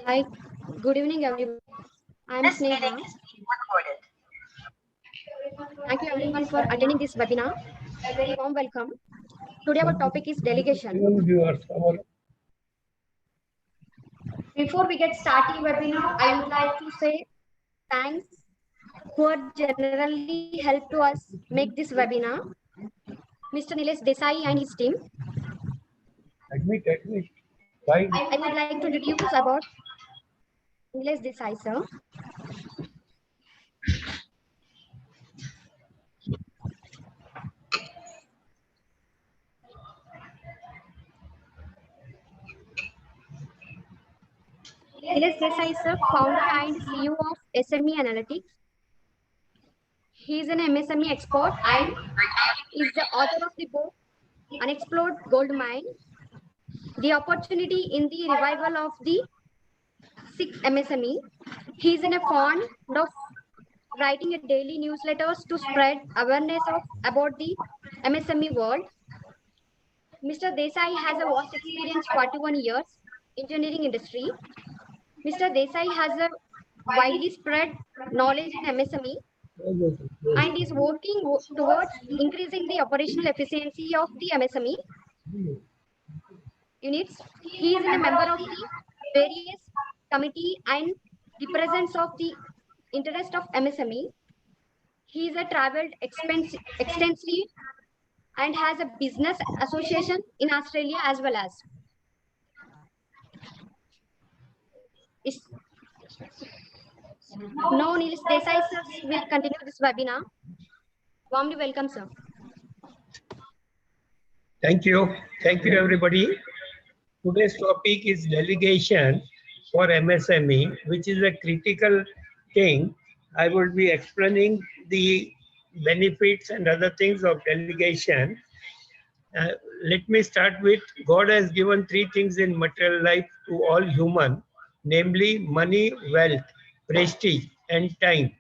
Hi, good evening everyone. I am This Sneha. meeting is being recorded. Thank you everyone for attending this webinar. A very warm welcome. Today our topic is delegation. Before we get started webinar, I would like to say thanks who are generally helped to us make this webinar. Mr. Nilesh Desai and his team. Admit. I would like to introduce about Nilesh Desai, sir. Nilesh Desai, sir, founder and CEO of SME Analytics. He is an MSME expert and is the author of the book Unexplored Gold Mine, the opportunity in the revival of the 6 MSME. He is in a fond of writing a daily newsletters to spread awareness about the MSME world. Mr. Desai has a vast experience, 41 years, engineering industry. Mr. Desai has a widely spread knowledge in MSME and is working towards increasing the operational efficiency of the MSME units. He is a member of the various committee and represents of the interest of MSME. He is a traveled extensively and has a business association in Australia as well as. Now Nilesh Desai sir will continue this webinar. Warmly welcome, sir. Thank you everybody. Today's topic is delegation for MSME, which is a critical thing. I will be explaining the benefits and other things of delegation. Let me start with, God has given three things in material life to all human, namely money, wealth, prestige, and time.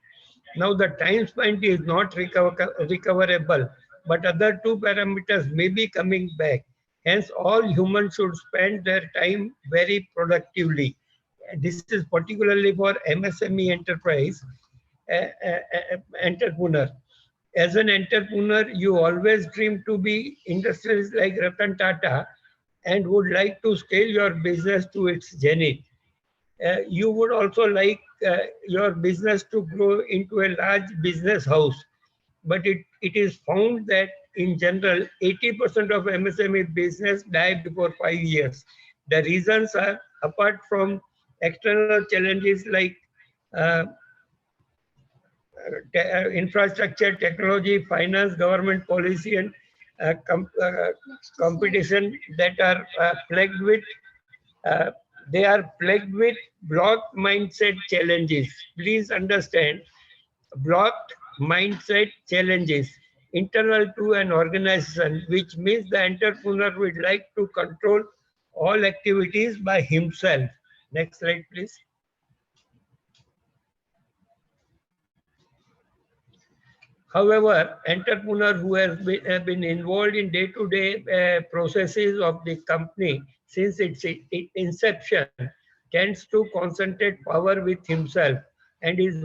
Now the time spent is not recoverable, but other two parameters may be coming back. Hence, all humans should spend their time very productively. This is particularly for MSME enterprise, entrepreneur. As an entrepreneur, you always dream to be industrialist like Ratan Tata and would like to scale your business to its zenith. You would also like your business to grow into a large business house. But it is found that in general, 80% of MSME business die before 5 years. The reasons are, apart from external challenges like infrastructure, technology, finance, government policy, and competition that are plagued with, they are plagued with blocked mindset challenges. Please understand, blocked mindset challenges internal to an organization, which means the entrepreneur would like to control all activities by himself. Next slide, please. However, entrepreneur who have been involved in day-to-day processes of the company since its inception tends to concentrate power with himself and is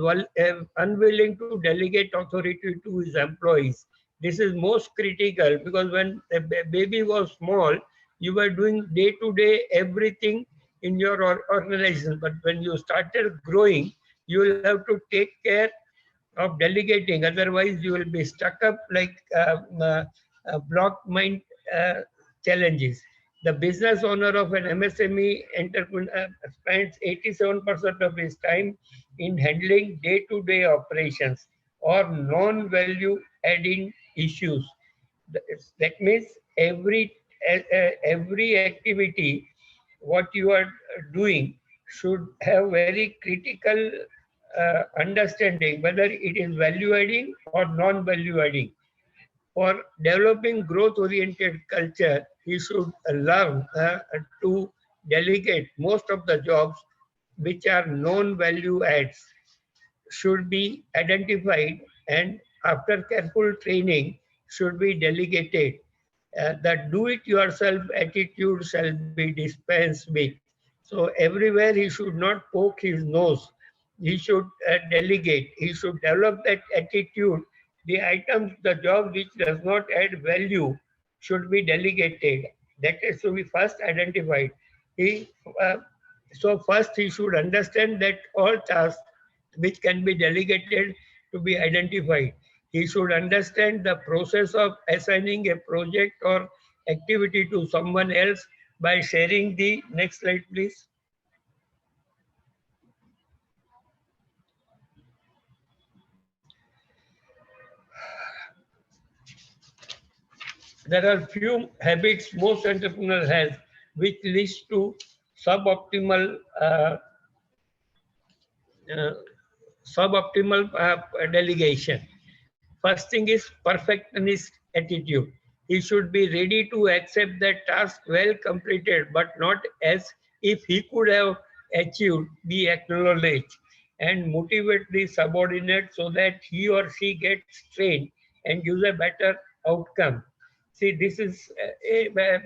unwilling to delegate authority to his employees. This is most critical because when the baby was small, you were doing day-to-day everything in your organization. But when you started growing, you will have to take care of delegating, otherwise you will be stuck up like block mind challenges. The business owner of an MSME entrepreneur spends 87% of his time in handling day-to-day operations or non-value adding issues. That means every activity what you are doing should have very critical understanding whether it is value adding or non-value adding. For developing growth-oriented culture, he should learn to delegate most of the jobs which are non-value adds should be identified and after careful training should be delegated. The do-it-yourself attitude shall be dispensed with. So everywhere he should not poke his nose. He should delegate. He should develop that attitude. The items, the job which does not add value should be delegated. That is to be first identified. He, uh, so first he should understand that all tasks which can be delegated to be identified. He should understand the process of assigning a project or activity to someone else by sharing the next slide, please. There are few habits most entrepreneurs have which leads to suboptimal uh, suboptimal delegation. First thing is perfectionist attitude. He should be ready to accept that task well completed, but not as if he could have achieved, be acknowledged, and motivate the subordinate so that he or she gets trained and gives a better outcome. See, this is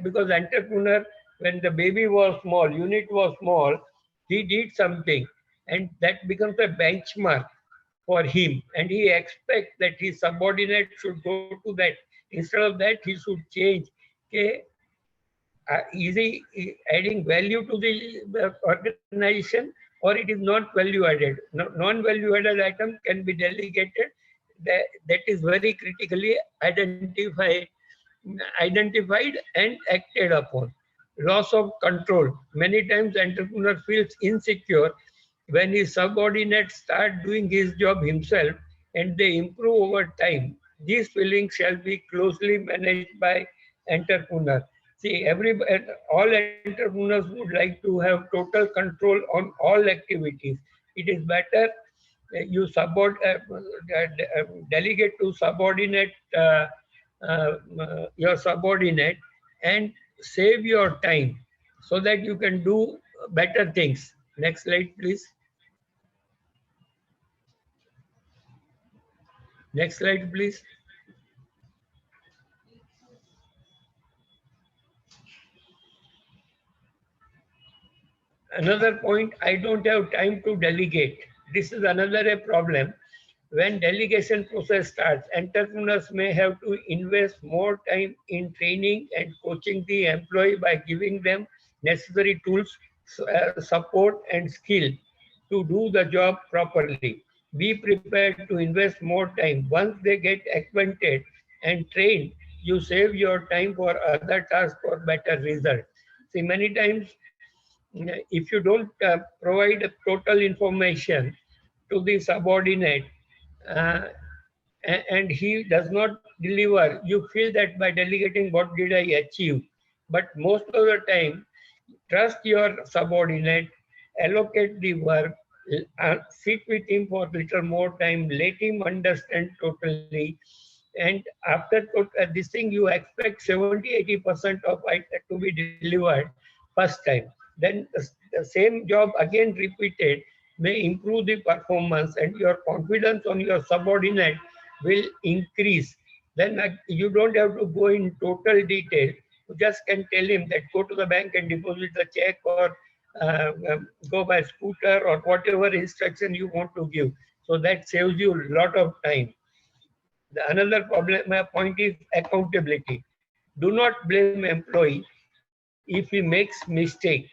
because entrepreneur, when the baby was small, unit was small, he did something, and that becomes a benchmark for him, and he expects that his subordinate should go to that. Instead of that, he should change. Okay, is he adding value to the organization, or it is not value added? Non-value added item can be delegated. That is very critically identified and acted upon. Loss of control. Many times entrepreneur feels insecure when his subordinates start doing his job himself and they improve over time. These feelings shall be closely managed by entrepreneur. See, all entrepreneurs would like to have total control on all activities. It is better delegate to subordinate your subordinate and save your time so that you can do better things. Next slide, please. Next slide, please. Another point, I don't have time to delegate. This is another a problem. When delegation process starts, entrepreneurs may have to invest more time in training and coaching the employee by giving them necessary tools, support, and skill to do the job properly. Be prepared to invest more time. Once they get acquainted and trained, you save your time for other tasks for better results. See, many times if you don't provide total information to the subordinate uh, and he does not deliver, you feel that by delegating, what did I achieve? But most of the time, trust your subordinate, allocate the work, sit with him for a little more time, let him understand totally. And after this thing, you expect 70-80% of it to be delivered first time. Then the same job again repeated may improve the performance and your confidence on your subordinate will increase. Then you don't have to go in total detail. You just can tell him that go to the bank and deposit the check, or go by scooter, or whatever instruction you want to give. So that saves you a lot of time. The another problem point is accountability. Do not blame employee if he makes mistake.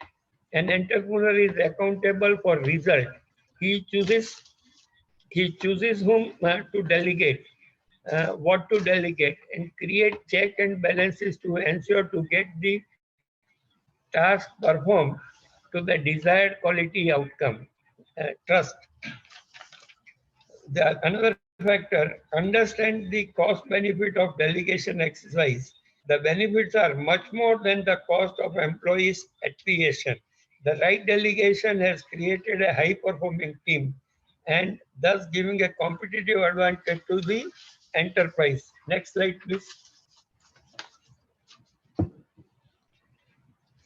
An entrepreneur is accountable for result. He chooses whom to delegate, what to delegate, and create check and balances to ensure to get the task performed to the desired quality outcome. Trust. Another factor, understand the cost benefit of delegation exercise. The benefits are much more than the cost of employees' appreciation. The right delegation has created a high performing team and thus giving a competitive advantage to the enterprise. Next slide, please.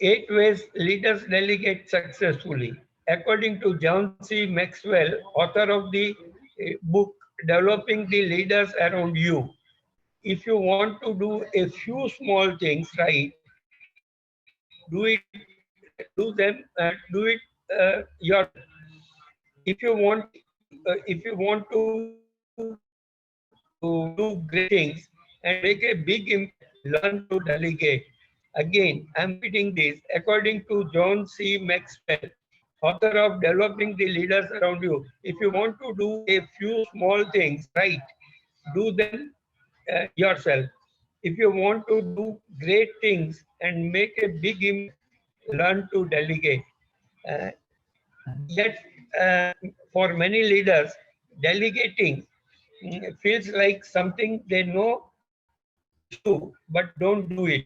8 ways leaders delegate successfully. According to John C. Maxwell, author of the book Developing the Leaders Around You, if you want to do a few small things right, do it regularly. do it yourself. If you want to do great things and make a big impact, learn to delegate. Again, I'm repeating this. According to John C. Maxwell, author of Developing the Leaders Around You, if you want to do a few small things right, do them yourself. If you want to do great things and make a big impact, learn to delegate. Uh, Yet, for many leaders, delegating feels like something they know they should do but don't do it.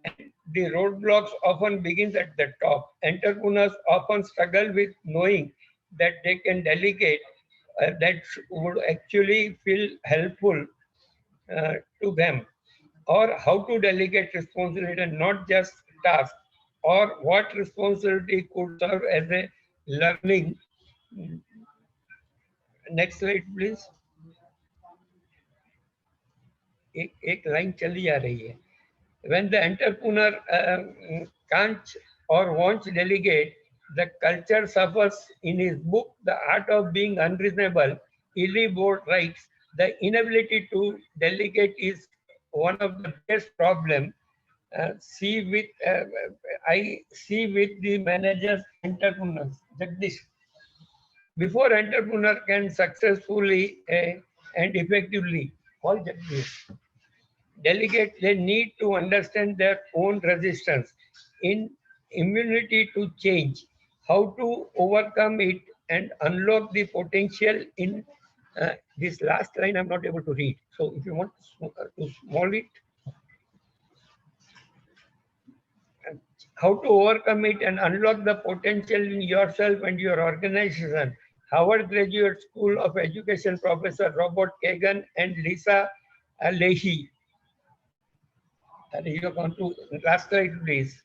And the roadblocks often begins at the top. Entrepreneurs often struggle with knowing that they can delegate that would actually feel helpful to them, or how to delegate responsibility and not just task, or what responsibility could serve as a learning. Next slide please. एक line चली आ रही है. When the entrepreneur can't or won't delegate, the culture suffers. In his book The Art of Being Unreasonable, Illy Board writes, the inability to delegate is one of the biggest problems I see with the managers and entrepreneurs. Jagdish. Before entrepreneur can successfully and effectively delegate, they need to understand their own resistance in immunity to change, how to overcome it and unlock the potential in this last line I'm not able to read. So if you want to small it, how to overcome it and unlock the potential in yourself and your organization. Harvard Graduate School of Education Professor Robert Kagan and Lisa Leahy. You have gone to last slide, please.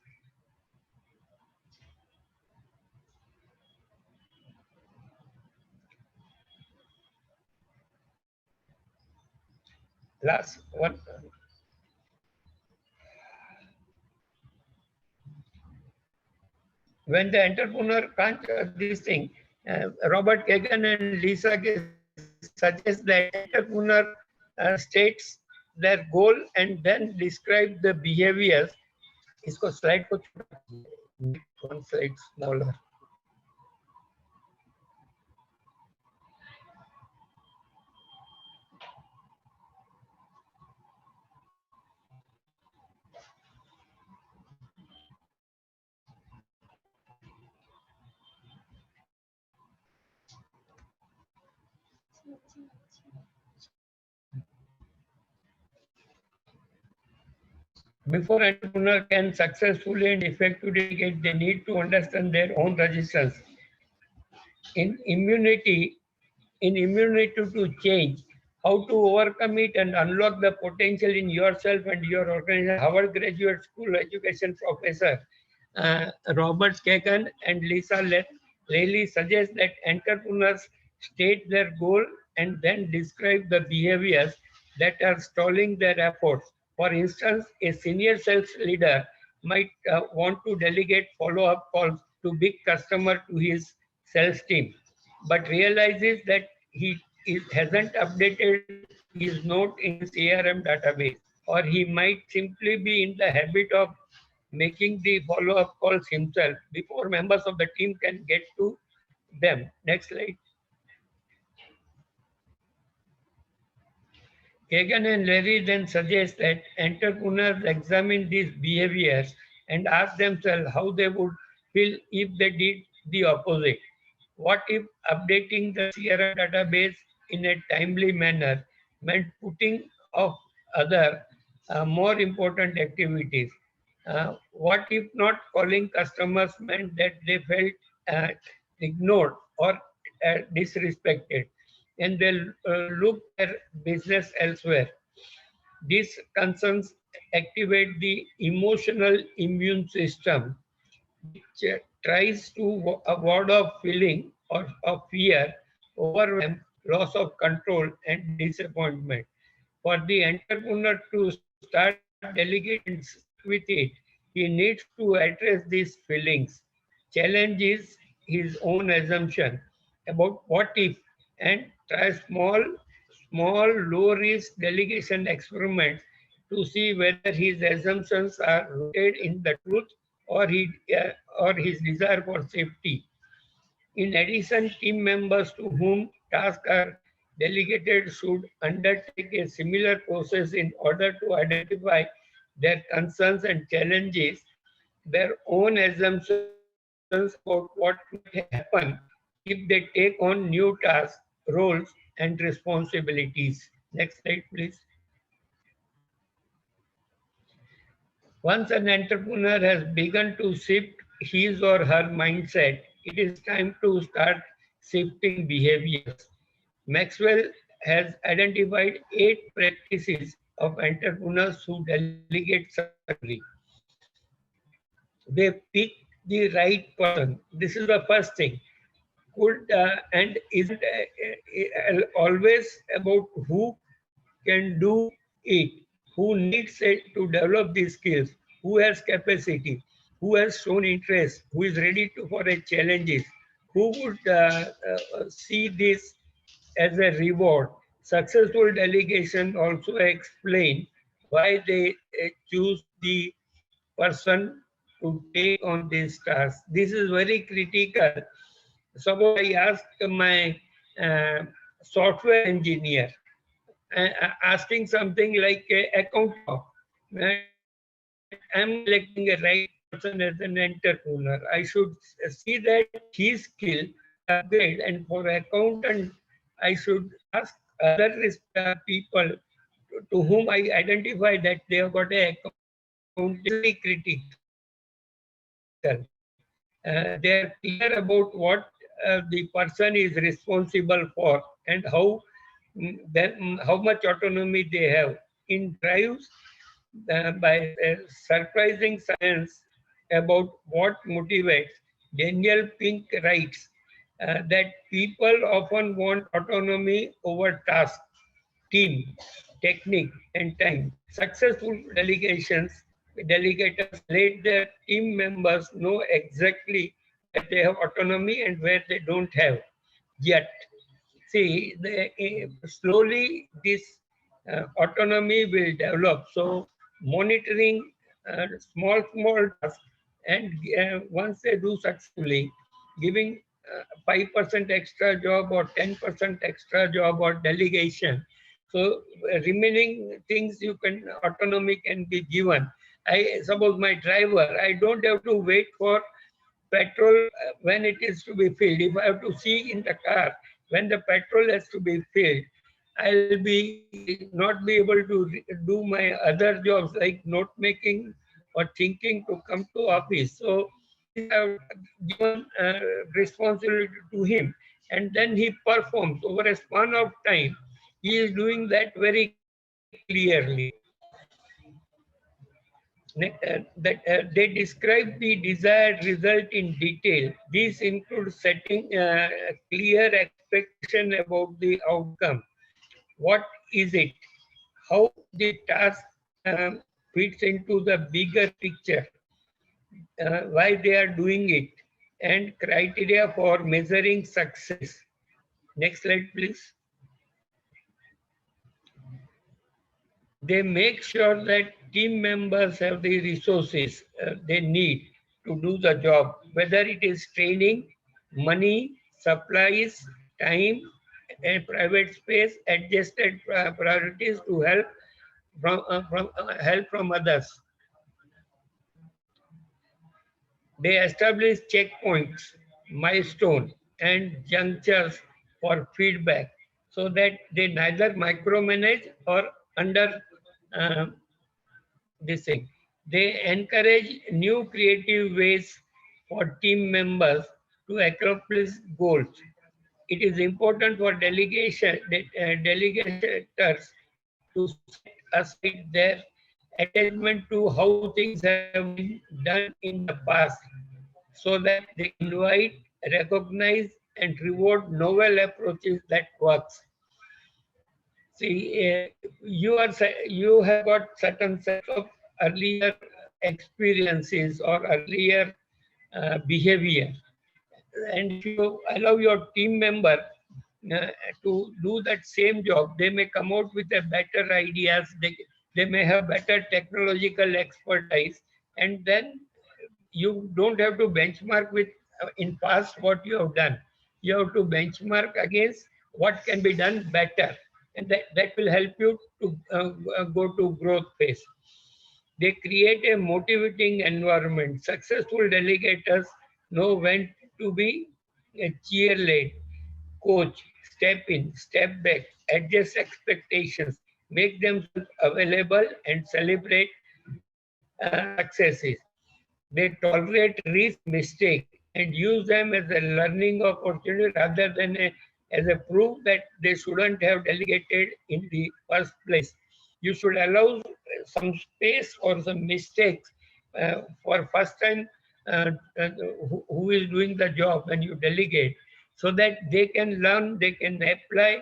Last one. When the entrepreneur can't this thing, Robert Kagan and Lisa suggest that entrepreneur states their goal and then describe the behaviors. इसको slide को छोटा कीजिए, one slide smaller. Before entrepreneur can successfully and effectively delegate, they need to understand their own resistance. In immunity to change, how to overcome it and unlock the potential in yourself and your organization. Harvard Graduate School Education Professor Robert Kagan and Lisa Leahy suggest that entrepreneurs state their goal and then describe the behaviors that are stalling their efforts. For instance, a senior sales leader might want to delegate follow-up calls to big customer to his sales team, but realizes that he hasn't updated his note in his CRM database, or he might simply be in the habit of making the follow-up calls himself before members of the team can get to them. Next slide. Kagan and Larry then suggest that entrepreneurs examine these behaviors and ask themselves how they would feel if they did the opposite. What if updating the CRM database in a timely manner meant putting off other more important activities? What if not calling customers meant that they felt ignored or disrespected, and they look their business elsewhere? These concerns activate the emotional immune system, which tries to ward off feeling of fear, overwhelm, loss of control, and disappointment. For the entrepreneur to start delegating and stick with it, He needs to address these feelings, challenges his own assumption about what if, and try small, low-risk delegation experiments to see whether his assumptions are rooted in the truth or, or his desire for safety. In addition, team members to whom tasks are delegated should undertake a similar process in order to identify their concerns and challenges, their own assumptions about what might happen if they take on new tasks, roles, and responsibilities. Next slide, please. Once an entrepreneur has begun to shift his or her mindset, it is time to start shifting behaviors. Maxwell has identified 8 practices of entrepreneurs who delegate successfully. They pick the right person. This is the first thing. Could and isn't always about who can do it, who needs it to develop these skills, who has capacity, who has shown interest, who is ready to for a challenges, who would see this as a reward. Successful delegation also explain why they choose the person to take on this task. This is very critical. Suppose I ask my uh, software engineer, asking something like accountant, that I'm selecting a right person as an entrepreneur. I should see that his skill I upgrade, and for accountant, I should ask other people to whom I identify that they have got a accounting very critical. They are clear about what the person is responsible for and how how much autonomy they have. In drives, by surprising science about what motivates, Daniel Pink writes that people often want autonomy over tasks, team, technique, and time. Successful delegators let their team members know exactly where they have autonomy and where they don't have yet. See, slowly this autonomy will develop. So monitoring small tasks, and once they do successfully, giving 5% extra job or 10% extra job or delegation. So remaining things you can autonomy can be given. I suppose my driver, I don't have to wait for petrol when it is to be filled. If I have to see in the car when the petrol has to be filled, I'll be not be able to do my other jobs like note making or thinking to come to office. So this I have given responsibility to him, and then he performs over a span of time. He is doing that very clearly. They describe the desired result in detail. These include setting clear expectation about the outcome. What is it? How the task fits into the bigger picture, why they are doing it, and criteria for measuring success. Next slide, please. They make sure that team members have the resources they need to do the job, whether it is training, money, supplies, time, and private space, adjusted priorities to help from others. They establish checkpoints, milestones, and junctures for feedback so that they neither micromanage or under uh, this thing. They encourage new creative ways for team members to accomplish goals. It is important for delegators to set aside their attachment to how things have been done in the past so that they invite, recognize, and reward novel approaches that works. See, you have got certain sets of earlier experiences or earlier behavior. And if you allow your team member uh, to do that same job, they may come out with a better ideas, they may have better technological expertise, and then you don't have to benchmark with in past what you have done. You have to benchmark against what can be done better, and that will help you to go to growth phase. They create a motivating environment. Successful delegators know when to be a cheerlead, coach, step in, step back, adjust expectations, make themselves available, and celebrate successes. They tolerate risk, mistake, and use them as a learning opportunity rather than as a proof that they shouldn't have delegated in the first place. You should allow some space for some mistakes for first time who is doing the job when you delegate, so that they can learn, they can apply,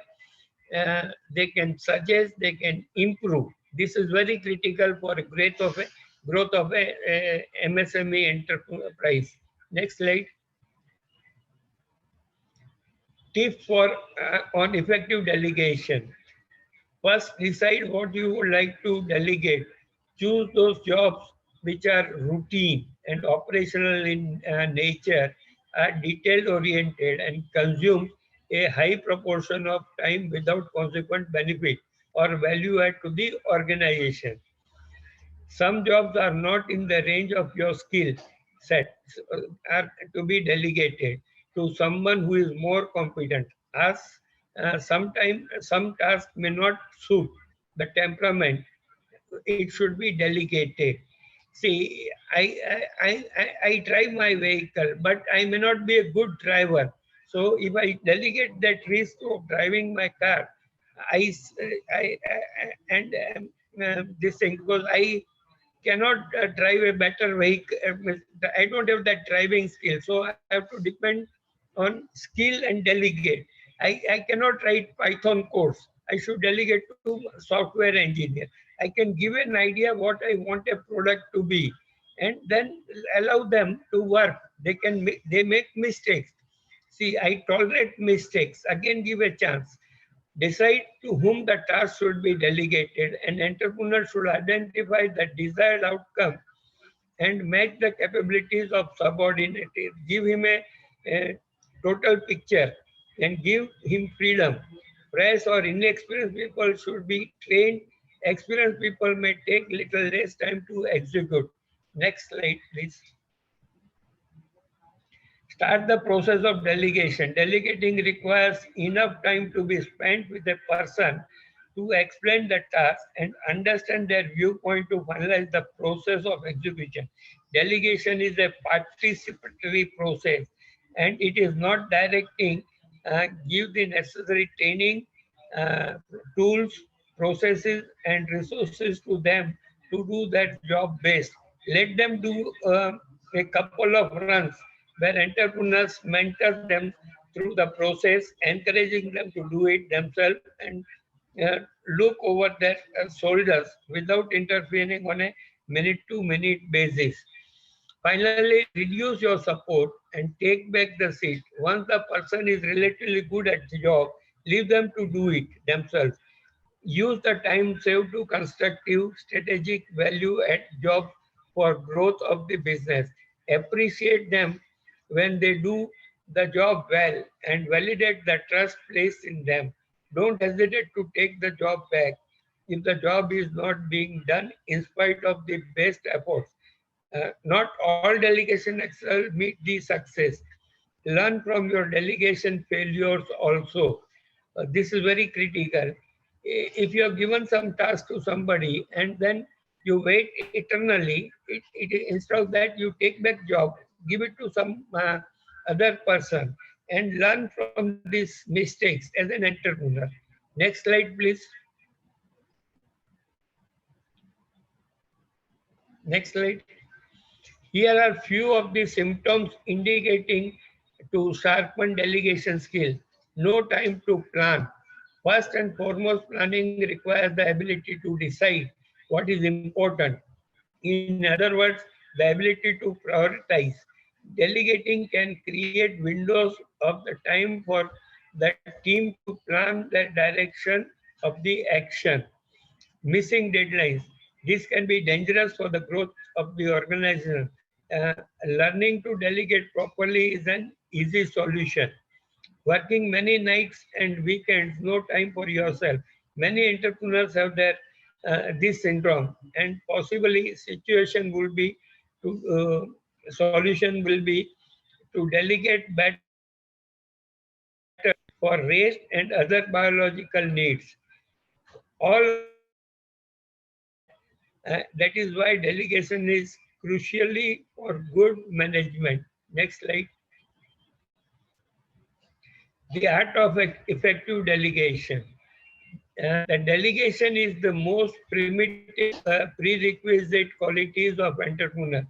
they can suggest, they can improve. This is very critical for growth of a MSME enterprise. Next slide. Tips for on effective delegation. First, decide what you would like to delegate. Choose those jobs which are routine and operational in nature, are detail oriented, and consume a high proportion of time without consequent benefit or value add to the organization. Some jobs are not in the range of your skill set, are to be delegated to someone who is more competent. As sometimes some tasks may not suit the temperament, it should be delegated. See, I drive my vehicle, but I may not be a good driver. So if I delegate that risk of driving my car, I, and this thing, because I cannot drive a better vehicle. I don't have that driving skill, so I have to depend on skill and delegate. I cannot write Python codes. I should delegate to software engineer. I can give an idea what I want a product to be, and then allow them to work. They make mistakes. See, I tolerate mistakes. Again, give a chance. Decide to whom the task should be delegated. An entrepreneur should identify the desired outcome and match the capabilities of subordinates. Give him a total picture and give him freedom. Fresh or inexperienced people should be trained. Experienced people may take little less time to execute. Next slide, please. Start the process of delegation. Delegating requires enough time to be spent with a person to explain the task and understand their viewpoint to finalize the process of execution. Delegation is a participatory process, and it is not directing. Give the necessary training, uh, tools, processes, and resources to them to do that job best. Let them do a couple of runs where entrepreneurs mentor them through the process, encouraging them to do it themselves and look over their shoulders without interfering on a minute-to-minute basis. Finally, reduce your support and take back the seat. Once the person is relatively good at the job, leave them to do it themselves. Use the time saved to constructive, strategic value add jobs for growth of the business. Appreciate them when they do the job well and validate the trust placed in them. Don't hesitate to take the job back if the job is not being done in spite of the best efforts. Not all delegation excel meet the success. Learn from your delegation failures also. This is very critical. If you have given some task to somebody and then you wait eternally, instead of that you take back job, give it to some other person and learn from these mistakes as an entrepreneur. Next slide, please. Next slide. Here are few of the symptoms indicating to sharpen delegation skill. No time to plan. First and foremost, planning requires the ability to decide what is important In other words, the ability to prioritize. Delegating can create windows of the time for the team to plan the direction of the action. Missing deadlines. This can be dangerous for the growth of the organization. Learning to delegate properly is an easy solution. Working many nights and weekends, no time for yourself. Many entrepreneurs have this syndrome, and possibly situation will be to solution will be to delegate better for rest and other biological needs. All are important for that. That is why delegation is crucially for good management. Next slide. The art of effective delegation. The delegation is the most primitive prerequisite qualities of entrepreneur.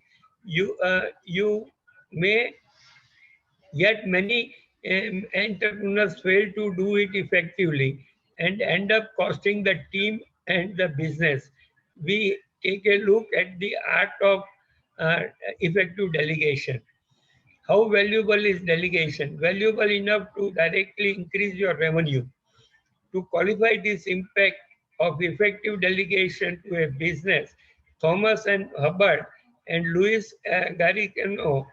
You may, yet many entrepreneurs fail to do it effectively and end up costing the team and the business. We take a look at the art of uh, effective delegation. How valuable is delegation? Valuable enough to directly increase your revenue. To qualify this impact of effective delegation to a business, Thomas and Hubbard and Louis Garicano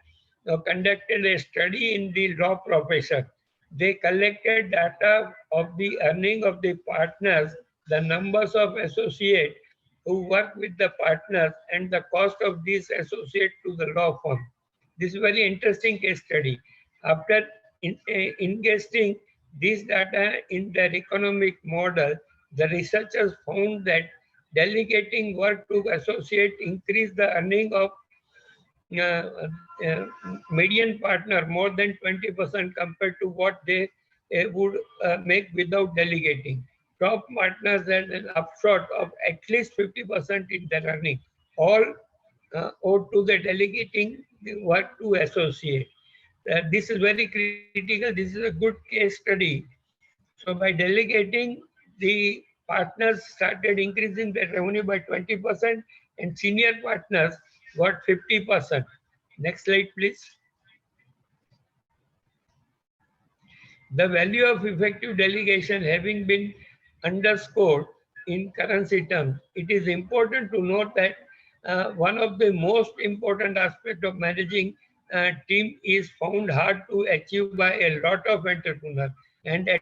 conducted a study in the law profession. They collected data of the earning of the partners, the numbers of associates who work with the partners, and the cost of these associates to the law firm. This is a very interesting case study. After ingesting this data in their economic model, the researchers found that delegating work to associate increased the earning of uh, uh, median partner more than 20% compared to what they would make without delegating. Top partners had an upshot of at least 50% in their earning, all owed to the delegating the work to associate. This is very critical. This is a good case study. So by delegating, the partners started increasing their revenue by 20% and senior partners got 50%. Next slide, please. The value of effective delegation having been underscored in currency terms, it is important to note that one of the most important aspects of managing a team is found hard to achieve by a lot of entrepreneurs. And at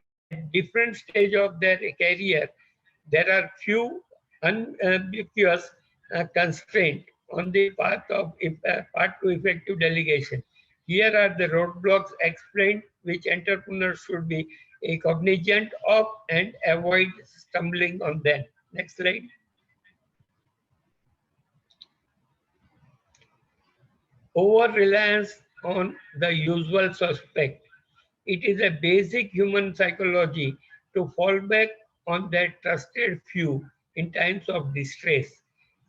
different stage of their career, there are few unambiguous constraints on the path to effective delegation. Here are the roadblocks explained which entrepreneurs should be cognizant of and avoid stumbling on them. Next slide. Over-reliance on the usual suspect. It is a basic human psychology to fall back on that trusted few in times of distress.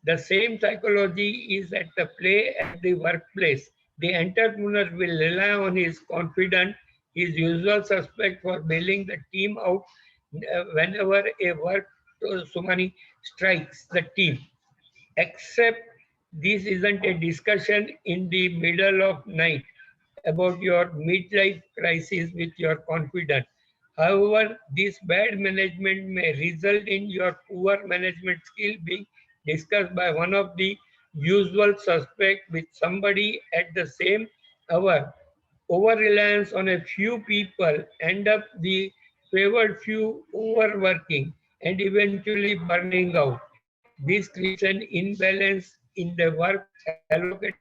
The same psychology is at the play at the workplace. The entrepreneur will rely on his confidant, his usual suspect for bailing the team out whenever a work tsunami strikes the team. Except this isn't a discussion in the middle of night about your midlife crisis with your confidant. However, this bad management may result in your poor management skill being discussed by one of the usual suspect with somebody at the same hour. Over reliance on a few people end up the favored few overworking and eventually burning out. This creates an imbalance in the work allocated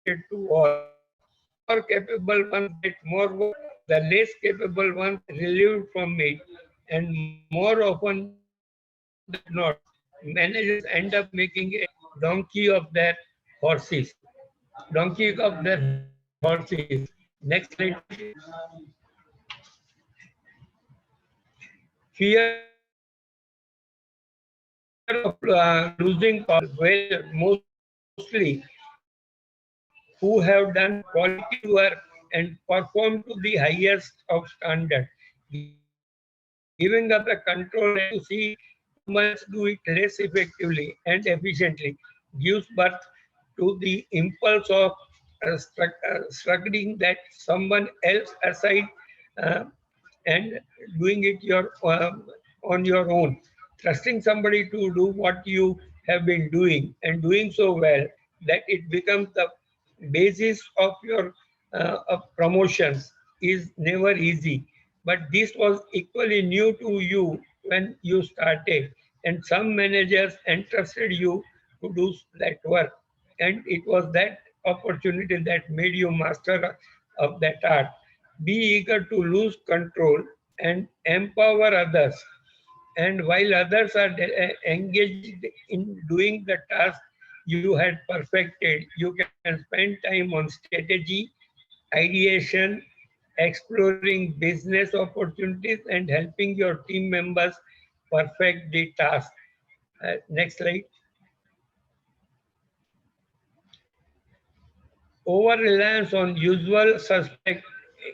to all. The more capable ones get more work, the less capable ones relieved from it, and more often than not, managers end up making a donkey of their horses. Donkey of their horses. Next slide, please. Fear of losing power. Well, mostly who have done quality work and performed to the highest of standard. Giving up the control and to see someone else do it less effectively and efficiently gives birth to the fear of losing power. to the impulse of struggling that someone else aside uh, and doing it on your own, trusting somebody to do what you have been doing and doing so well that it becomes the basis of your of promotions is never easy. But this was equally new to you when you started, and some managers entrusted you to do that work, and it was that opportunity that made you master of that art. Be eager to lose control and empower others. And while others are engaged in doing the task you had perfected, you can spend time on strategy, ideation, exploring business opportunities, and helping your team members perfect the task. Next slide. Over-reliance on usual suspect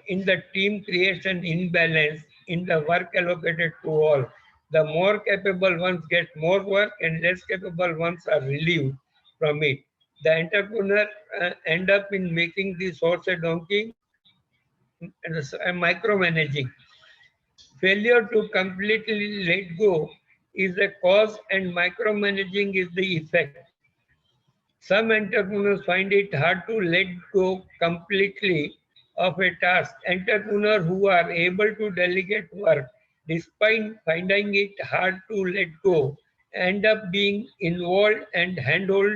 in the team creates an imbalance in the work allocated to all. The more capable ones get more work and less capable ones are relieved from it. The entrepreneur end up in making the horse a donkey and micromanaging. Failure to completely let go is the cause and micromanaging is the effect. Some entrepreneurs find it hard to let go completely of a task. Entrepreneurs who are able to delegate work despite finding it hard to let go end up being involved and handhold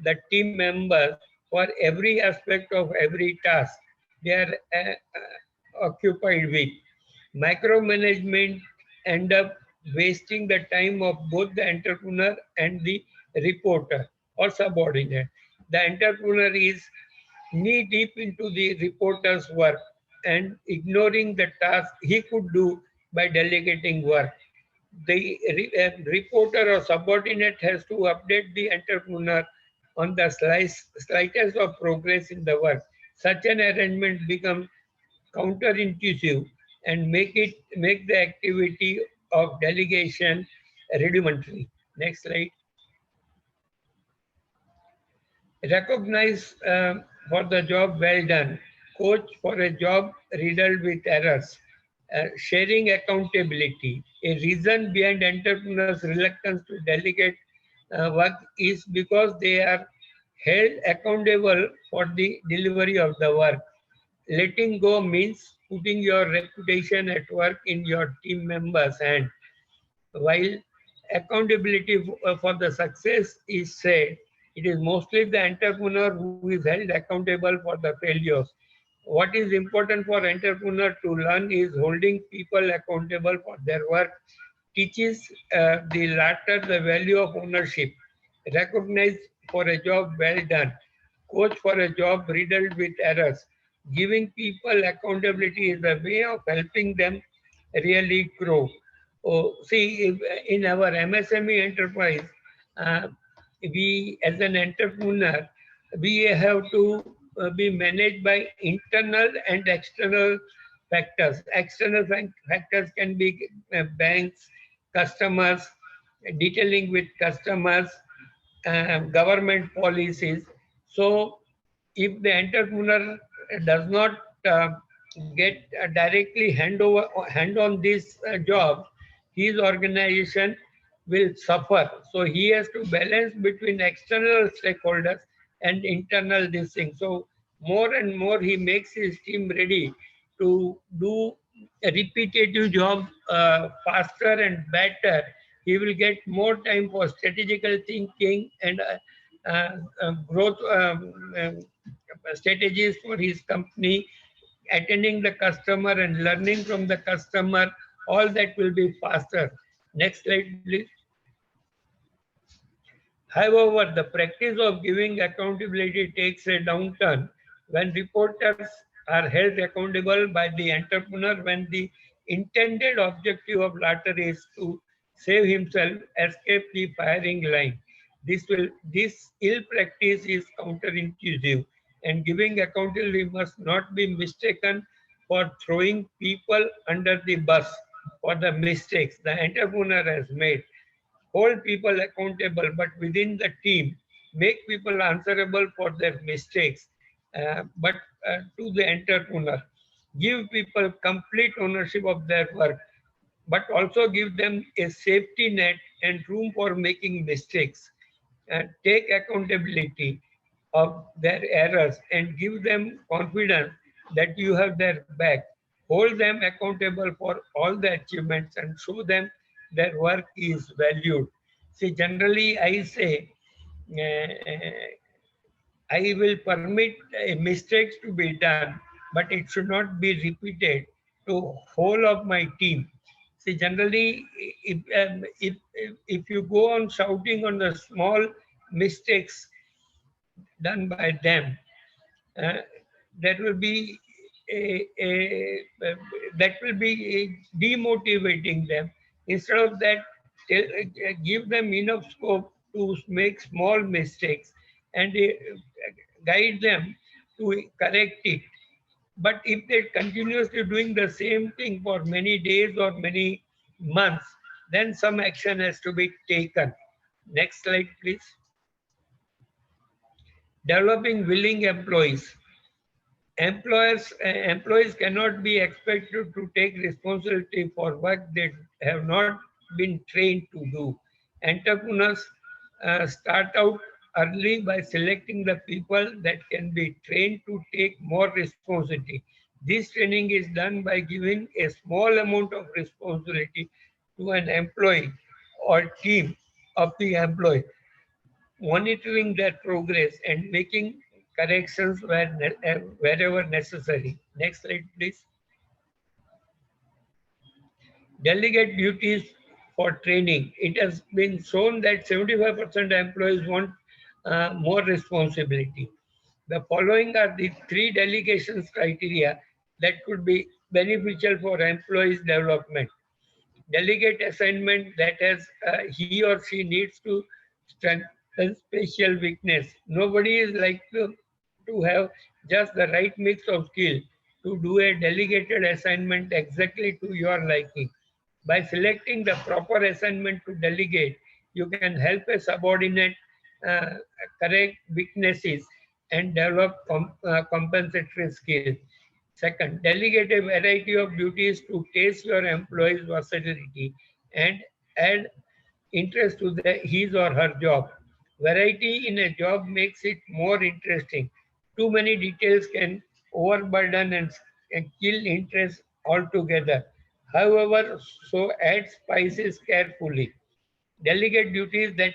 the team members for every aspect of every task they are occupied with. Micromanagement end up wasting the time of both the entrepreneur and the reporter or subordinate. The entrepreneur is knee deep into the reporter's work and ignoring the task he could do by delegating work. The reporter or subordinate has to update the entrepreneur on the slightest of progress in the work. Such an arrangement becomes counterintuitive and make the activity of delegation rudimentary. Next slide. Recognize for the job well done, coach for a job riddled with errors, sharing accountability. A reason behind entrepreneurs' reluctance to delegate work is because they are held accountable for the delivery of the work. Letting go means putting your reputation at work in your team members' hand. While accountability for the success is said, it is mostly the entrepreneur who is held accountable for the failures. What is important for entrepreneur to learn is holding people accountable for their work teaches the latter the value of ownership. Recognize for a job well done, coach for a job riddled with errors. Giving people accountability is a way of helping them really grow. Oh, see, in our MSME enterprise, uh, we as an entrepreneur, we have to be managed by internal and external factors. External factors can be banks, customers, detailing with customers, government policies. So if the entrepreneur does not get directly hand on this job, his organization will suffer. So he has to balance between external stakeholders and internal this thing. So more and more he makes his team ready to do a repetitive job faster and better. He will get more time for strategical thinking and growth strategies for his company, attending the customer and learning from the customer. All that will be faster. Next slide, please. However, the practice of giving accountability takes a downturn when reporters are held accountable by the entrepreneur when the intended objective of latter is to save himself, escape the firing line. This ill practice is counterintuitive, and giving accountability must not be mistaken for throwing people under the bus for the mistakes the entrepreneur has made. Hold people accountable, but within the team, make people answerable for their mistakes, but to the entrepreneur. Give people complete ownership of their work, but also give them a safety net and room for making mistakes. Take accountability of their errors and give them confidence that you have their back. Hold them accountable for all the achievements and show them their work is valued. See, generally, I say I will permit mistakes to be done, but it should not be repeated to whole of my team. See, generally, if you go on shouting on the small mistakes done by them, uh, that will be that will be demotivating them. Instead of that, give them enough scope to make small mistakes and guide them to correct it. But if they continuously doing the same thing for many days or many months, then some action has to be taken. Next slide, please. Developing willing employees. Employees cannot be expected to take responsibility for work they have not been trained to do. Entrepreneurs start out early by selecting the people that can be trained to take more responsibility. This training is done by giving a small amount of responsibility to an employee or team of the employee, monitoring their progress and making corrections wherever necessary. Next slide, please. Delegate duties for training. It has been shown that 75% employees want more responsibility. The following are the three delegations criteria that could be beneficial for employees' development. Delegate assignment that has he or she needs to strengthen special weakness. Nobody is like to have just the right mix of skill to do a delegated assignment exactly to your liking. By selecting the proper assignment to delegate, you can help a subordinate uh, correct weaknesses and develop compensatory skills. Second, delegate a variety of duties to test your employee's versatility and add interest to his or her job. Variety in a job makes it more interesting. Too many details can overburden and kill interest altogether. However, so add spices carefully. Delegate duties that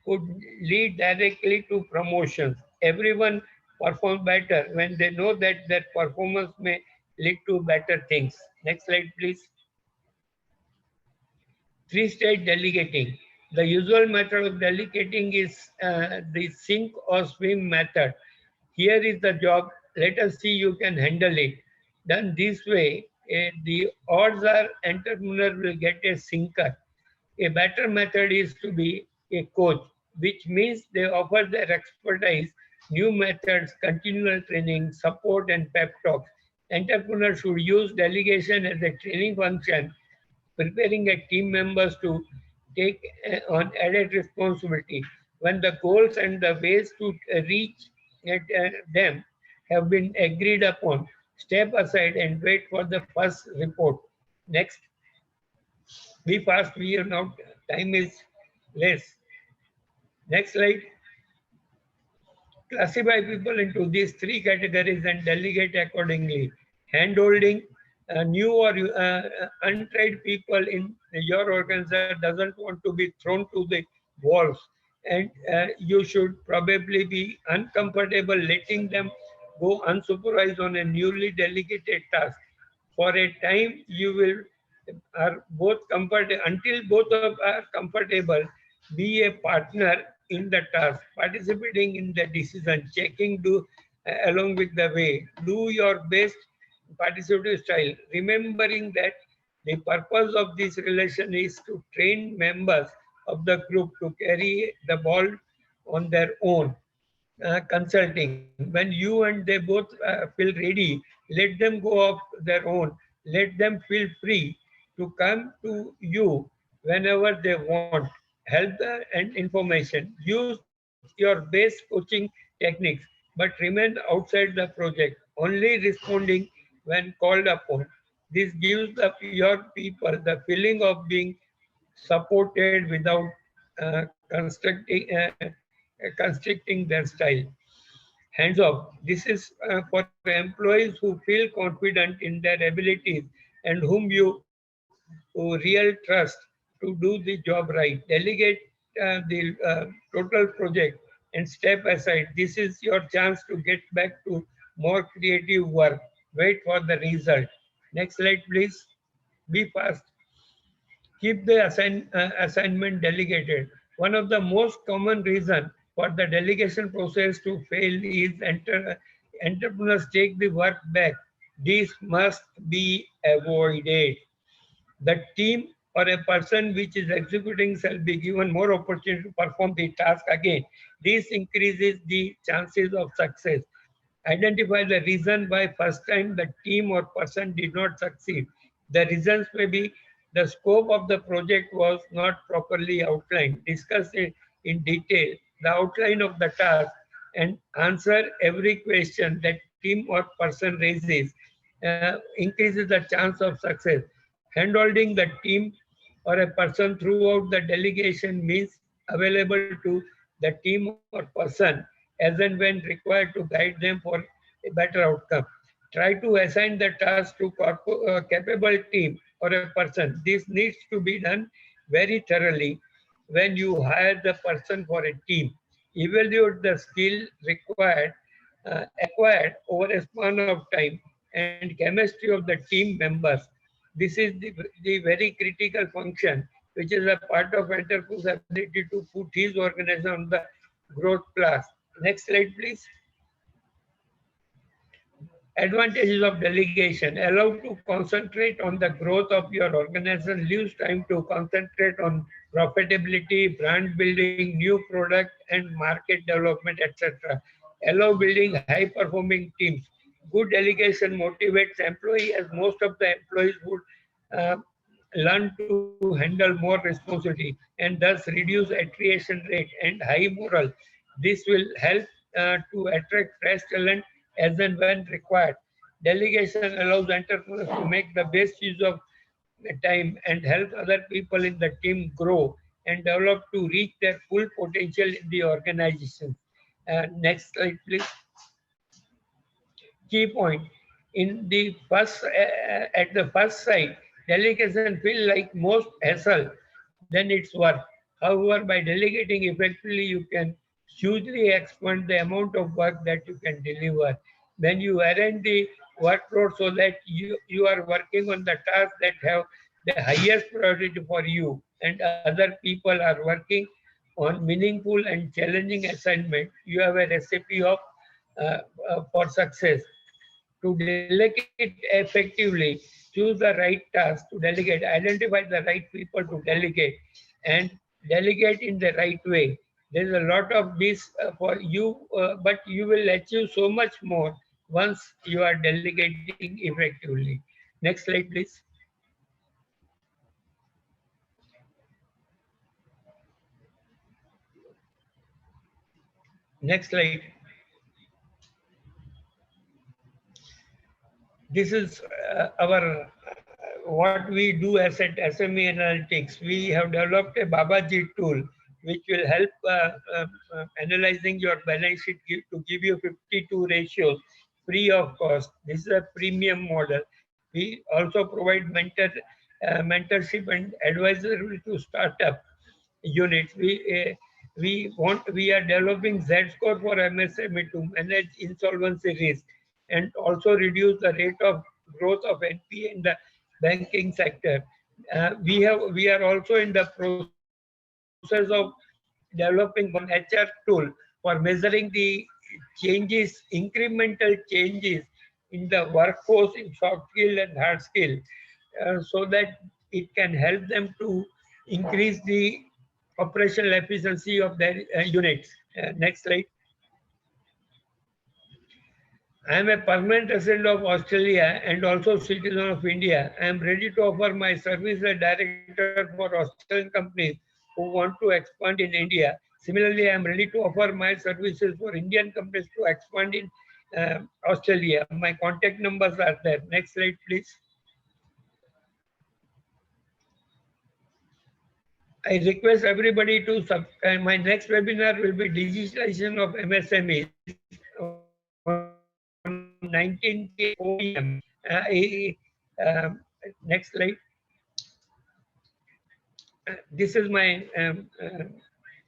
could lead directly to promotions. Everyone performs better when they know that their performance may lead to better things. Next slide, please. Three-stage delegating. The usual method of delegating is the sink or swim method. Here is the job. Let us see you can handle it. Done this way, the odds are entrepreneur will get a sinker. A better method is to be a coach, which means they offer their expertise, new methods, continual training, support, and pep talks. Entrepreneurs should use delegation as a training function, preparing a team members to take on added responsibility. When the goals and the ways to reach them have been agreed upon, step aside and wait for the first report. Next, be fast. We are now time is less. Next slide. Classify people into these three categories and delegate accordingly. Handholding, new or untried people in your organization doesn't want to be thrown to the walls, and you should probably be uncomfortable letting them go unsupervised on a newly delegated task. For a time, you will are both comfortable until both of are comfortable. Be a partner in the task, participating in the decision, checking do along with the way. Do your best participative style, remembering that the purpose of this relation is to train members of the group to carry the ball on their own. Consulting. When you and they both feel ready, let them go off their own. Let them feel free to come to you whenever they want help and information. Use the your best coaching techniques, but remain outside the project, only responding when called upon. This gives your people the feeling of being supported without constricting their style. Hands off. This is for employees who feel confident in their abilities and whom you real trust to do the job right. Delegate the total project and step aside. This is your chance to get back to more creative work. Wait for the result. Next slide, please. Be fast. Keep the assignment delegated. One of the most common reason for the delegation process to fail is entrepreneurs take the work back. This must be avoided. The team or a person which is executing shall be given more opportunity to perform the task again. This increases the chances of success. Identify the reason why first time the team or person did not succeed. The reasons may be the scope of the project was not properly outlined. Discuss it in detail, the outline of the task, and answer every question that team or person raises. Increases the chance of success. Handholding the team or a person throughout the delegation means available to the team or person as and when required to guide them for a better outcome. Try to assign the task to capable team or a person. This needs to be done very thoroughly when you hire the person for a team. Evaluate the skill required, acquired over a span of time and chemistry of the team members. This is the very critical function, which is a part of enterprise's ability to put his organization on the growth path. Next slide, please. Advantages of delegation. Allow to concentrate on the growth of your organization, leaves time to concentrate on profitability, brand building, new product and market development, etc. Allow building high performing teams. Good delegation motivates employee as most of the employees would uh, learn to handle more responsibility and thus reduce attrition rate and high moral. This will help to attract fresh talent as and when required. Delegation allows entrepreneurs to make the best use of time and help other people in the team grow and develop to reach their full potential in the organization. Next slide, please. Key point. In the first, at the first sight, delegation feel like most hassle than its work. However, by delegating effectively, you can hugely expand the amount of work that you can deliver. When you arrange the workload so that you are working on the tasks that have the highest priority for you and other people are working on meaningful and challenging assignment, you have a recipe of for success. To delegate effectively, choose the right task to delegate, identify the right people to delegate, and delegate in the right way. There's a lot of this for you, but you will achieve so much more once you are delegating effectively. Next slide, please. Next slide. This is our what we do as at SME Analytics. We have developed a Babaji tool which will help analyzing your balance sheet to give you 52 ratios free of cost. This is a premium model. We also provide mentorship and advisory to startup units. We are developing Z score for MSME to manage insolvency risk and also reduce the rate of growth of NPA in the banking sector. We are also in the process of developing one HR tool for measuring the changes, incremental changes in the workforce in soft skill and hard skill, so that it can help them to increase the operational efficiency of their units. Next slide. I am a permanent resident of Australia and also citizen of India. I am ready to offer my service as director for Australian companies who want to expand in India. Similarly, I am ready to offer my services for Indian companies to expand in Australia. My contact numbers are there. Next slide, please. I request everybody to subscribe. My next webinar will be digitalization of MSMEs on 19th OEM. Next slide. This is my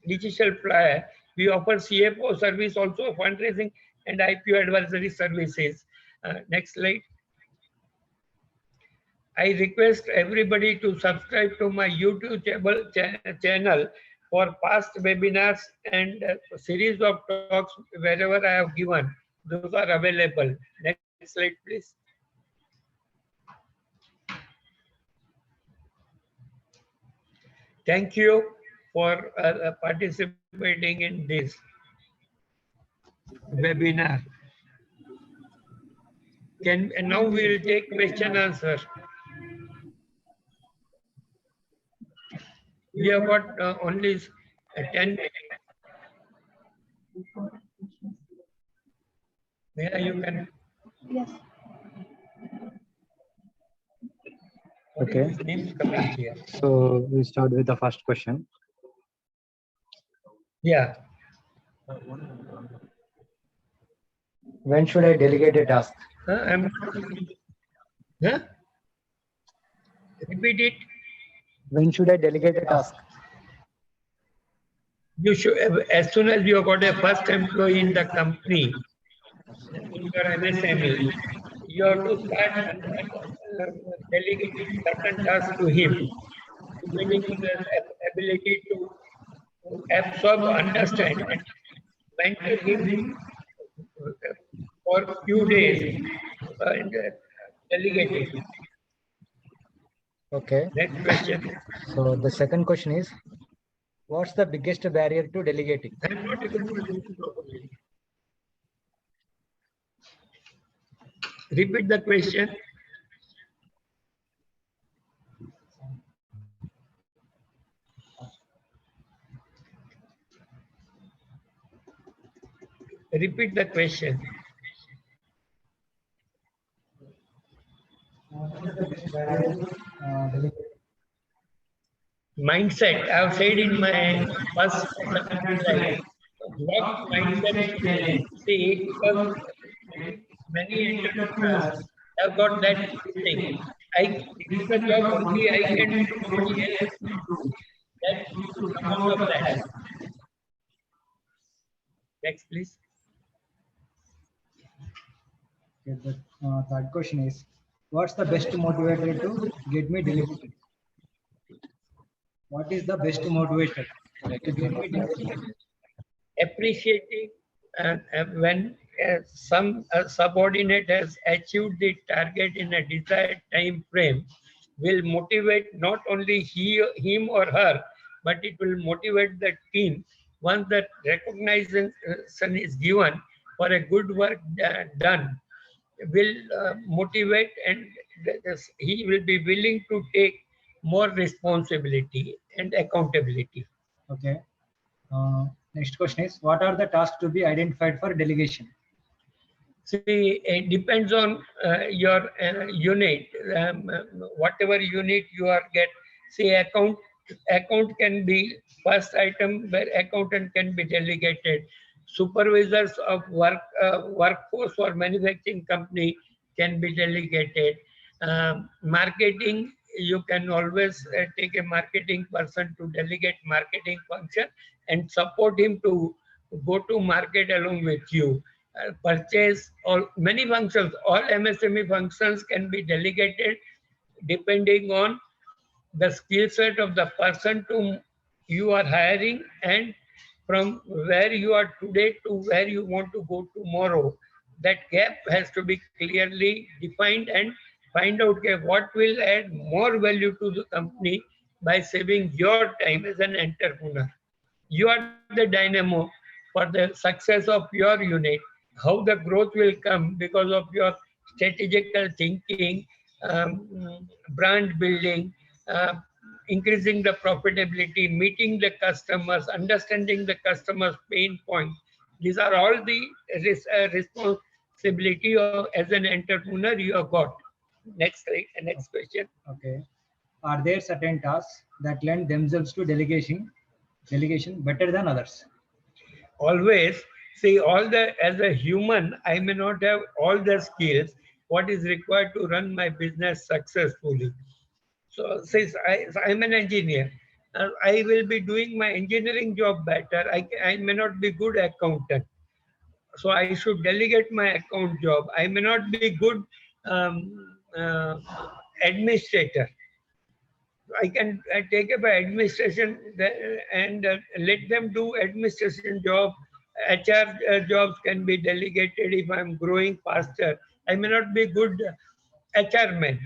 digital flyer. We offer CFO service, also fundraising and IPO advisory services. Next slide. I request everybody to subscribe to my YouTube channel for past webinars and series of talks wherever I have given. Those are available. Next slide, please. Thank you for participating in this webinar. Now we will take question answer. We have got only 10 minutes. Yeah, you can. Yes. Okay. So we start with the first question. Yeah. When should I delegate a task? Repeat it. When should I delegate a task? You should, as soon as you got a first employee in the company, in your MSME, you have to start delegating certain tasks to him, depending on his ability to absorb, understand, and mentor him for a few days and delegating. Okay. Next question. So the second question is, what's the biggest barrier to delegating? I'm not able to listen properly. Repeat the question. Repeat the question. Mindset. I have said in my first slide. What mindset challenge? See, because many entrepreneurs have got that thing. This is the job only I can do, nobody else can do. That should come out of that. Next, please. Okay, the third question is, what's the best motivator to get me delegated? What is the best motivator to get me delegated? Appreciating when some subordinate has achieved the target in a desired time frame will motivate not only him or her, but it will motivate the team. Once that recognition is given for a good work done, will motivate, and he will be willing to take more responsibility and accountability. Okay. Next question is, what are the tasks to be identified for delegation? See, it depends on your unit. Whatever unit you are get, say account can be first item where accountant can be delegated. Supervisors of workforce for manufacturing company can be delegated. Marketing, you can always take a marketing person to delegate marketing function and support him to go to market along with you. Purchase, all many functions, all MSME functions can be delegated depending on the skill set of the person to you are hiring, and from where you are today to where you want to go tomorrow. That gap has to be clearly defined, and find out what will add more value to the company by saving your time as an entrepreneur. You are the dynamo for the success of your unit. How the growth will come because of your strategical thinking, brand building, increasing the profitability, meeting the customers, understanding the customer's pain point. These are all the responsibility of, as an entrepreneur you have got. Next question. Okay. Are there certain tasks that lend themselves to delegation better than others? Always see, as a human, I may not have all the skills what is required to run my business successfully. So since I'm an engineer, I will be doing my engineering job better. I may not be good accountant, so I should delegate my account job. I may not be good administrator. I can take up an administration and let them do administration job. HR jobs can be delegated if I'm growing faster. I may not be good HR man.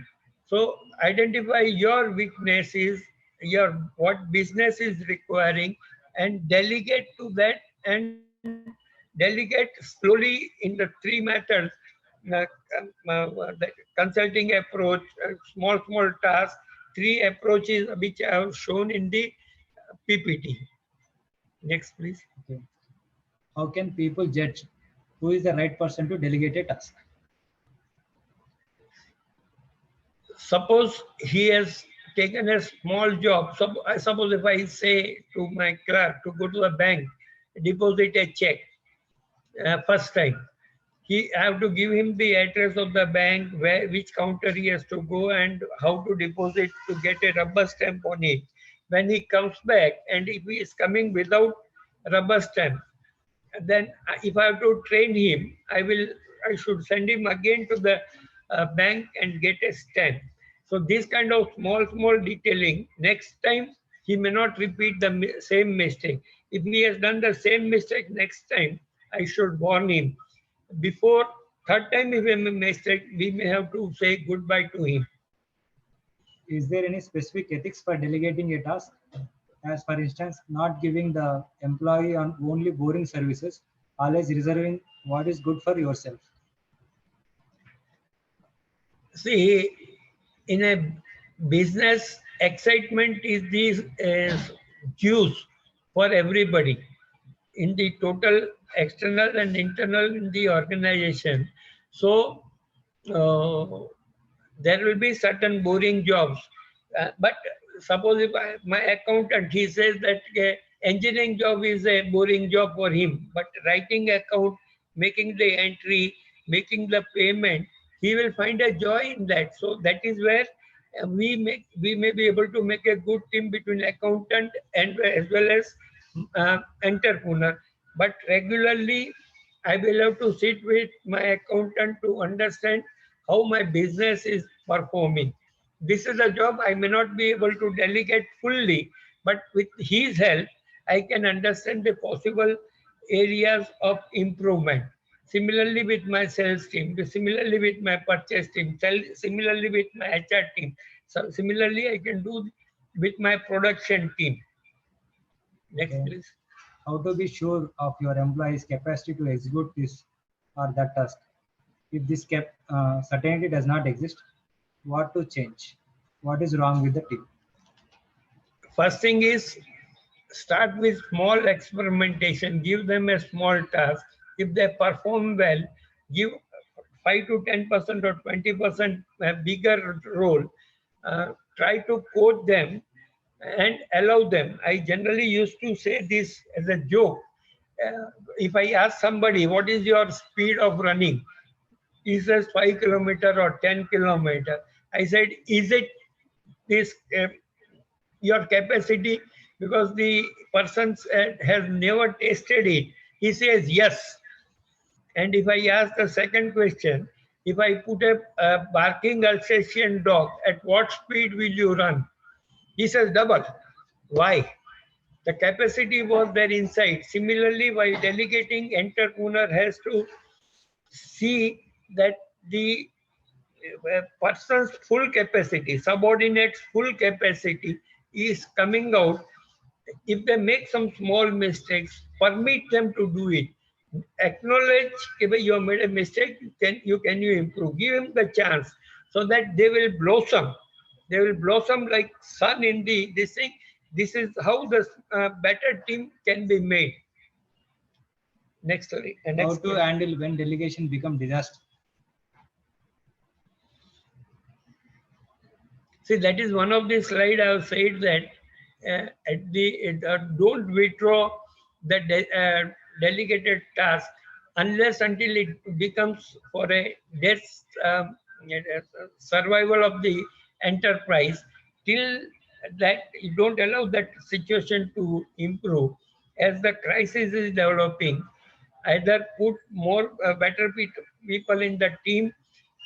So identify your weaknesses, your what business is requiring, and delegate to that, and delegate slowly in the three matters. uh, the consulting approach, small tasks, three approaches which I have shown in the PPT. Next, please. Okay. How can people judge who is the right person to delegate a task? Suppose he has taken a small job. So I suppose if I say to my clerk to go to the bank, deposit a check first time, he have to give him the address of the bank, which counter he has to go and how to deposit to get a rubber stamp on it. When he comes back, and if he is coming without rubber stamp, then if I have to train him, I should send him again to the bank and get a stamp. So this kind of small detailing, next time he may not repeat the same mistake. If he has done the same mistake next time, I should warn him. Before third time if he makes mistake, we may have to say goodbye to him. Is there any specific ethics for delegating a task? As for instance, not giving the employee on only boring services, always reserving what is good for yourself. See, in a business, excitement is the juice for everybody in the total external and internal in the organization. So there will be certain boring jobs. But suppose if my accountant, he says that engineering job is a boring job for him, but writing account, making the entry, making the payment, he will find a joy in that. So that is where we may be able to make a good team between accountant and as well as entrepreneur. But regularly, I will have to sit with my accountant to understand how my business is performing. This is a job I may not be able to delegate fully, but with his help, I can understand the possible areas of improvement. Similarly with my sales team, similarly with my purchase team, similarly with my HR team. So similarly, I can do with my production team. Next, Okay. please. How to be sure of your employee's capacity to execute this or that task? If this certainty does not exist, what to change? What is wrong with the team? First thing is start with small experimentation. Give them a small task. If they perform well, give 5 to 10% or 20% a bigger role. Try to coach them and allow them. I generally used to say this as a joke. If I ask somebody, what is your speed of running? He says 5 kilometer or 10 kilometer. I said, is it this your capacity? Because the person has never tasted it. He says yes. And if I ask the second question, if I put a barking Alsatian dog, at what speed will you run? He says double. Why? The capacity was there inside. Similarly, while delegating, entrepreneur has to see that the person's full capacity, subordinate's full capacity is coming out. If they make some small mistakes, permit them to do it. Acknowledge if you have made a mistake, can you improve? Give them the chance so that they will blossom. They will blossom like sun in this thing. This is how the better team can be made. Next story. How to handle when delegation become disaster? See, that is one of the slide I have said that don't withdraw the delegated task unless until it becomes for a death survival of the enterprise. Till that, you don't allow that situation to improve. As the crisis is developing, either put more better people in the team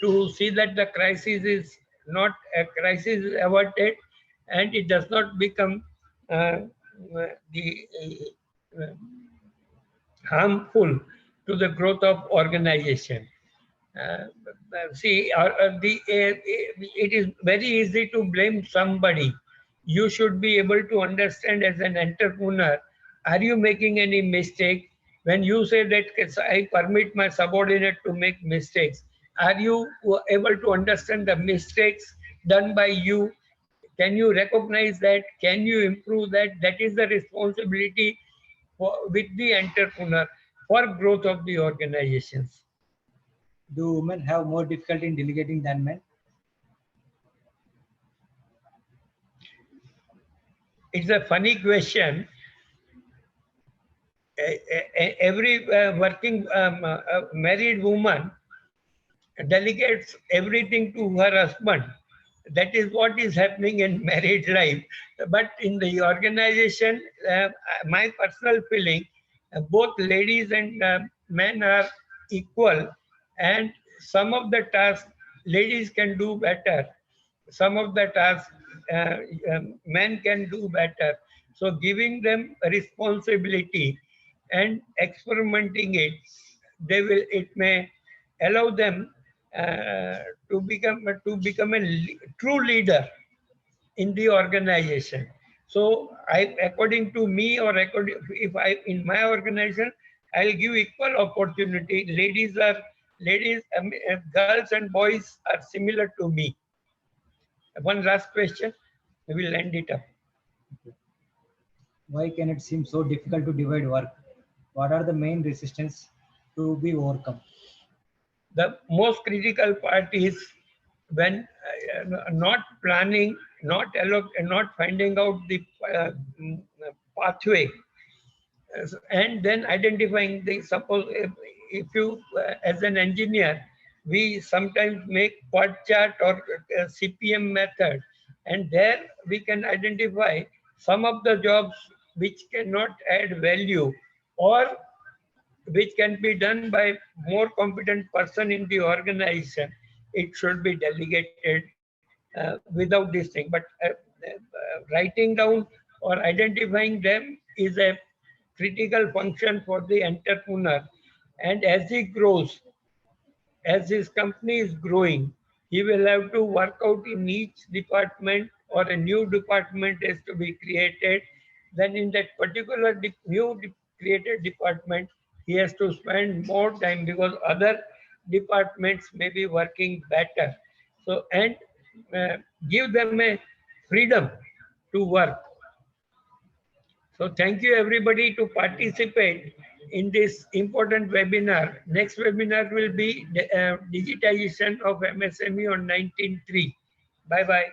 to see that the crisis is not a crisis is averted and it does not become the harmful to the growth of organization. See, it is very easy to blame somebody. You should be able to understand as an entrepreneur, are you making any mistake? When you say that I permit my subordinate to make mistakes, are you able to understand the mistakes done by you? Can you recognize that? Can you improve that? That is the responsibility with the entrepreneur for growth of the organizations. Do women have more difficulty in delegating than men? It's a funny question. Every working married woman delegates everything to her husband. That is what is happening in married life. But in the organization, my personal feeling, both ladies and men are equal, and some of the tasks ladies can do better. Some of the tasks men can do better. So giving them responsibility and experimenting it, it may allow them to become a true leader in the organization. So according to me, or if I in my organization, I'll give equal opportunity. Ladies, girls and boys are similar to me. One last question, we will end it up. Why can it seem so difficult to divide work? What are the main resistance to be overcome? The most critical part is when not planning, not finding out the pathway, and then identifying the, suppose if you as an engineer, we sometimes make PERT chart or CPM method, and there we can identify some of the jobs which cannot add value or which can be done by more competent person in the organization. It should be delegated without this thing. But writing down or identifying them is a critical function for the entrepreneur. And as he grows, as his company is growing, he will have to work out in each department, or a new department is to be created. Then in that particular created department, he has to spend more time because other departments may be working better. So, and give them a freedom to work. So thank you everybody to participate in this important webinar. Next webinar will be digitization of MSME on 19.3. Bye-bye.